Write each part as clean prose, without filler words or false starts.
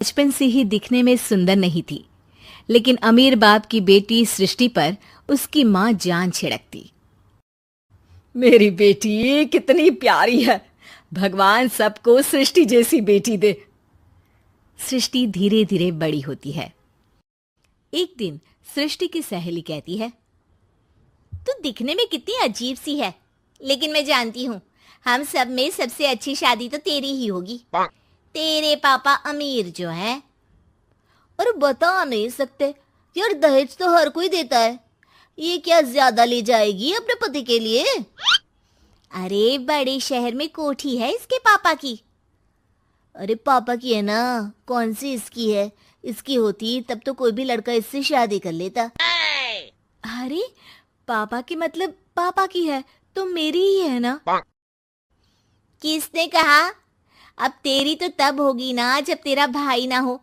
बचपन से ही दिखने में सुंदर नहीं थी, लेकिन अमीर बाप की बेटी सृष्टि पर उसकी माँ जान छिड़कती। मेरी बेटी कितनी प्यारी है, भगवान सबको सृष्टि जैसी बेटी दे। सृष्टि धीरे धीरे बड़ी होती है। एक दिन सृष्टि की सहेली कहती है, तू दिखने में कितनी अजीब सी है, लेकिन मैं जानती हूँ हम सब में सबसे अच्छी शादी तो तेरी ही होगी। तेरे पापा अमीर जो हैं। और बता नहीं सकते यार, दहेज तो हर कोई देता है, ये क्या ज्यादा ले जाएगी अपने पति के लिए? अरे बड़े शहर में कोठी है इसके पापा की। अरे पापा की है ना, कौन सी इसकी है? इसकी होती तब तो कोई भी लड़का इससे शादी कर लेता। अरे पापा की मतलब पापा की है तो मेरी ही है ना? किसने कहा? अब तेरी तो तब होगी ना जब तेरा भाई ना हो।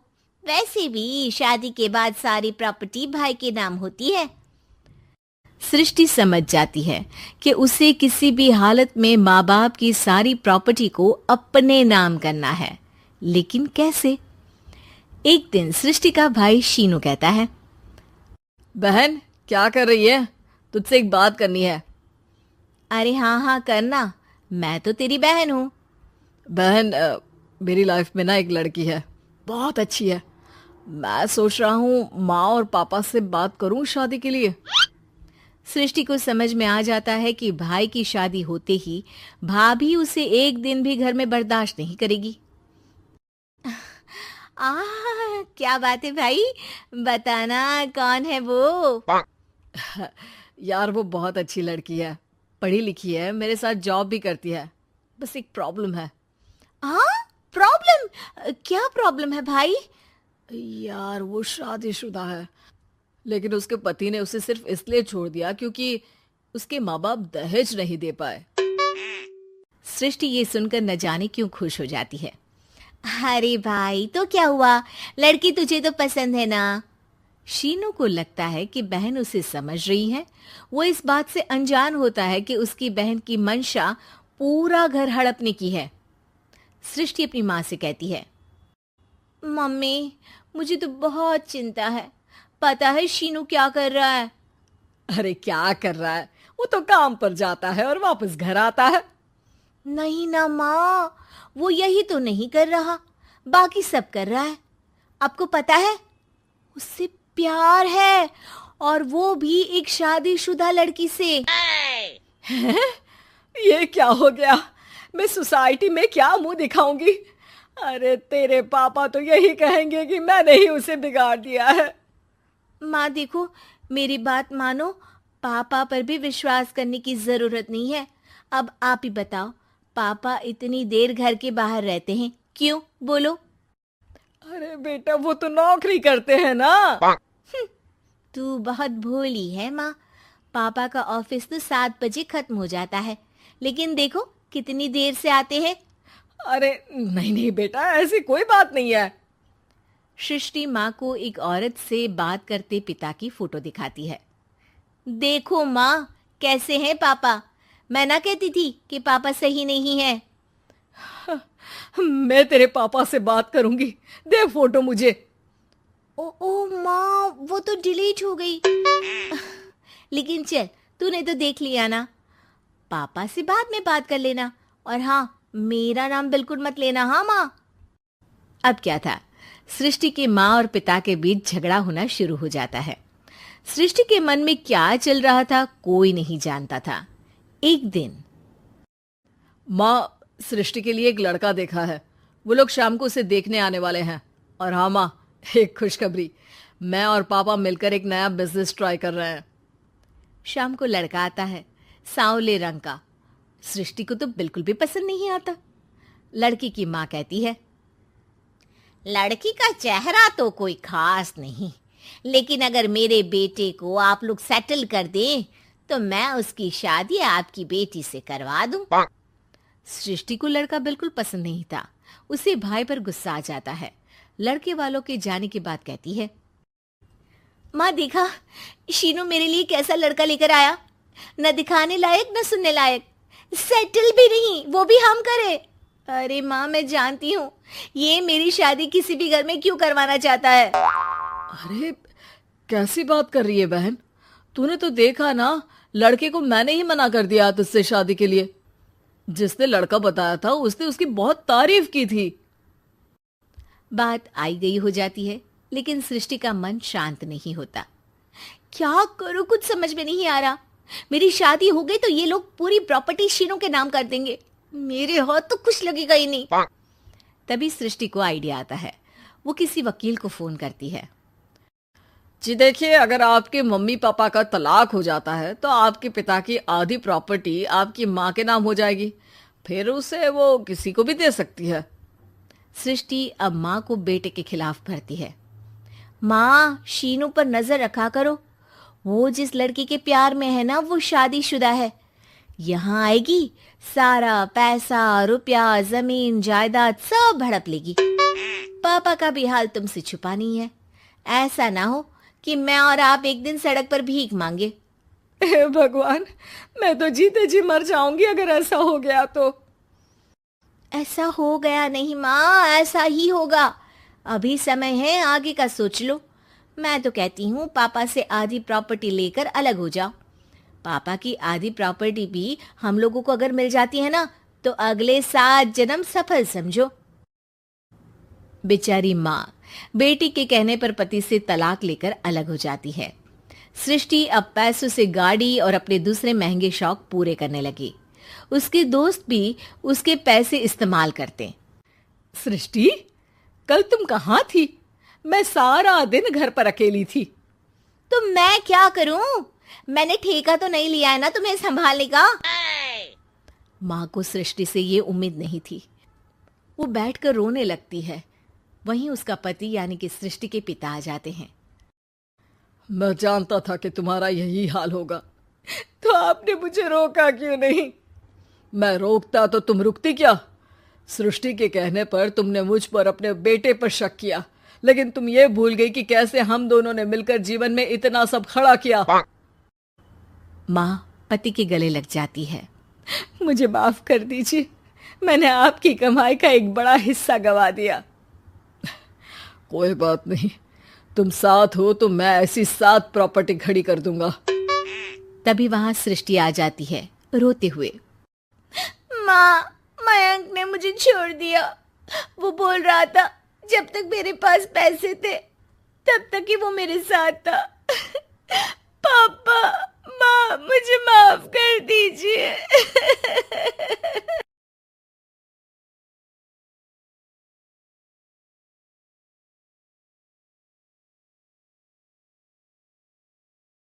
वैसे भी शादी के बाद सारी प्रॉपर्टी भाई के नाम होती है। सृष्टि समझ जाती है कि उसे किसी भी हालत में माँ बाप की सारी प्रॉपर्टी को अपने नाम करना है, लेकिन कैसे? एक दिन सृष्टि का भाई शीनू कहता है, बहन क्या कर रही है? तुझसे एक बात करनी है। अरे हाँ हाँ करना, मैं तो तेरी बहन हूँ। बहन मेरी लाइफ में ना एक लड़की है, बहुत अच्छी है। मैं सोच रहा हूँ माँ और पापा से बात करूँ शादी के लिए। सृष्टि को समझ में आ जाता है कि भाई की शादी होते ही भाभी उसे एक दिन भी घर में बर्दाश्त नहीं करेगी। क्या बात है भाई, बताना कौन है वो? यार वो बहुत अच्छी लड़की है, पढ़ी लिखी है, मेरे साथ जॉब भी करती है। बस एक प्रॉब्लम है। प्रॉब्लम? क्या प्रॉब्लम है भाई? यार वो शादीशुदा है, लेकिन उसके पति ने उसे सिर्फ इसलिए छोड़ दिया क्योंकि उसके माँ बाप दहेज नहीं दे पाए। सृष्टि ये सुनकर न जाने क्यों खुश हो जाती है। अरे भाई तो क्या हुआ, लड़की तुझे तो पसंद है ना? शीनू को लगता है कि बहन उसे समझ रही है। वो इस बात से अनजान होता है कि उसकी बहन की मंशा पूरा घर हड़पने की है। सृष्टि अपनी माँ से कहती है, मम्मी मुझे तो बहुत चिंता है। पता है शीनू क्या कर रहा है? अरे क्या कर रहा है? वो तो काम पर जाता है और वापस घर आता है। नहीं ना माँ, वो यही तो नहीं कर रहा, बाकी सब कर रहा है। आपको पता है उससे प्यार है, और वो भी एक शादीशुदा लड़की से। ये क्या हो गया? मैं सोसाइटी में क्या मुंह दिखाऊंगी? अरे तेरे पापा तो यही कहेंगे कि मैंने ही उसे बिगाड़ दिया है। माँ देखो, मेरी बात मानो, पापा पर भी विश्वास करने की जरूरत नहीं है। अब आप ही बताओ, पापा इतनी देर घर के बाहर रहते हैं क्यों? बोलो। अरे बेटा वो तो नौकरी करते हैं ना। तू बहुत भोली है माँ। पापा का ऑफिस तो 7 बजे खत्म हो जाता है, लेकिन देखो कितनी देर से आते हैं। अरे नहीं नहीं बेटा, ऐसी कोई बात नहीं है। सृष्टि माँ को एक औरत से बात करते पिता की फोटो दिखाती है। देखो माँ कैसे हैं पापा, मैं ना कहती थी कि पापा सही नहीं है। मैं तेरे पापा से बात करूंगी, दे फोटो मुझे। ओ माँ, वो तो डिलीट हो गई। लेकिन चल, तूने तो देख लिया ना। पापा से बाद में बात कर लेना, और हाँ मेरा नाम बिल्कुल मत लेना। हाँ माँ। अब क्या था, सृष्टि के माँ और पिता के बीच झगड़ा होना शुरू हो जाता है। सृष्टि के मन में क्या चल रहा था कोई नहीं जानता था। एक दिन, माँ सृष्टि के लिए एक लड़का देखा है, वो लोग शाम को उसे देखने आने वाले हैं। और हाँ माँ, एक खुशखबरी, मैं और पापा मिलकर एक नया बिजनेस ट्राई कर रहे हैं। शाम को लड़का आता है, सांवले रंग का। सृष्टि को तो बिल्कुल भी पसंद नहीं आता। लड़की की माँ कहती है, लड़की का चेहरा तो कोई खास नहीं, लेकिन अगर मेरे बेटे को आप लोग सेटल कर दें तो मैं उसकी शादी आपकी बेटी से करवा दूं। सृष्टि को लड़का बिल्कुल पसंद नहीं था। उसे भाई पर गुस्सा आ जाता है। लड़के वालों के जाने के बाद कहती है, माँ देखा शीनू मेरे लिए कैसा लड़का लेकर आया, न दिखाने लायक न सुनने लायक, सेटल भी नहीं, वो भी हम करे। अरे माँ, मैं जानती हूँ ये मेरी शादी किसी भी घर में क्यों करवाना चाहता है। अरे कैसी बात कर रही है बहन, तूने तो देखा ना, लड़के को मैंने ही मना कर दिया तुझसे शादी के लिए। जिसने लड़का बताया था उसने उसकी बहुत तारीफ की थी। बात आई गई हो जाती है, लेकिन सृष्टि का मन शांत नहीं होता। क्या करूँ, कुछ समझ में नहीं आ रहा। मेरी शादी हो गई तो ये लोग पूरी प्रॉपर्टी शीनू के नाम कर देंगे, मेरे हाथ तो कुछ लगेगा ही नहीं। तभी सृष्टि को आइडिया आता है। वो किसी वकील को फोन करती है। जी देखिए, अगर आपके मम्मी पापा का तलाक हो जाता है तो आपके पिता की आधी प्रॉपर्टी आपकी माँ के नाम हो जाएगी, फिर उसे वो किसी को भी दे सकती है। सृष्टि अब माँ को बेटे के खिलाफ भरती है। माँ, शीनू पर नजर रखा करो, वो जिस लड़की के प्यार में है ना, वो शादीशुदा है। यहाँ आएगी, सारा पैसा, रुपया, जमीन, जायदाद सब हड़प लेगी। पापा का भी हाल तुमसे छुपा नहीं है। ऐसा ना हो कि मैं और आप एक दिन सड़क पर भीख मांगे। हे भगवान, मैं तो जीते जी मर जाऊंगी अगर ऐसा हो गया तो। ऐसा हो गया नहीं माँ, ऐसा ही होगा। अभी समय है, आगे का सोच लो। मैं तो कहती हूँ पापा से आधी प्रॉपर्टी लेकर अलग हो जाओ। पापा की आधी प्रॉपर्टी भी हम लोगों को अगर मिल जाती है ना, तो अगले 7 जन्म सफल समझो। बेचारी माँ बेटी के कहने पर पति से तलाक लेकर अलग हो जाती है। सृष्टि अब पैसों से गाड़ी और अपने दूसरे महंगे शौक पूरे करने लगी। उसके दोस्त भी उसके पैसे इस्तेमाल करते। सृष्टि, कल तुम कहाँ थी? मैं सारा दिन घर पर अकेली थी। तो मैं क्या करूं? मैंने ठेका तो नहीं लिया है ना तुम्हें संभालने का। माँ को सृष्टि से ये उम्मीद नहीं थी। वो बैठकर रोने लगती है। वहीं उसका पति यानी कि सृष्टि के पिता आ जाते हैं। मैं जानता था कि तुम्हारा यही हाल होगा, तो आपने मुझे रोका क्यों नहीं? मैं रोकता तो तुम रुकती क्या? सृष्टि के कहने पर तुमने मुझ पर अपने बेटे पर शक किया, लेकिन तुम ये भूल गई कि कैसे हम दोनों ने मिलकर जीवन में इतना सब खड़ा किया। माँ पति के गले लग जाती है। मुझे माफ कर दीजिए, मैंने आपकी कमाई का एक बड़ा हिस्सा गवा दिया। कोई बात नहीं, तुम साथ हो तो मैं ऐसी 7 प्रॉपर्टी खड़ी कर दूंगा। तभी वहां सृष्टि आ जाती है रोते हुए। माँ, मयंक ने मुझे छोड़ दिया। वो बोल रहा था जब तक मेरे पास पैसे थे तब तक ही वो मेरे साथ था। पापा, माँ, मुझे माफ कर दीजिए।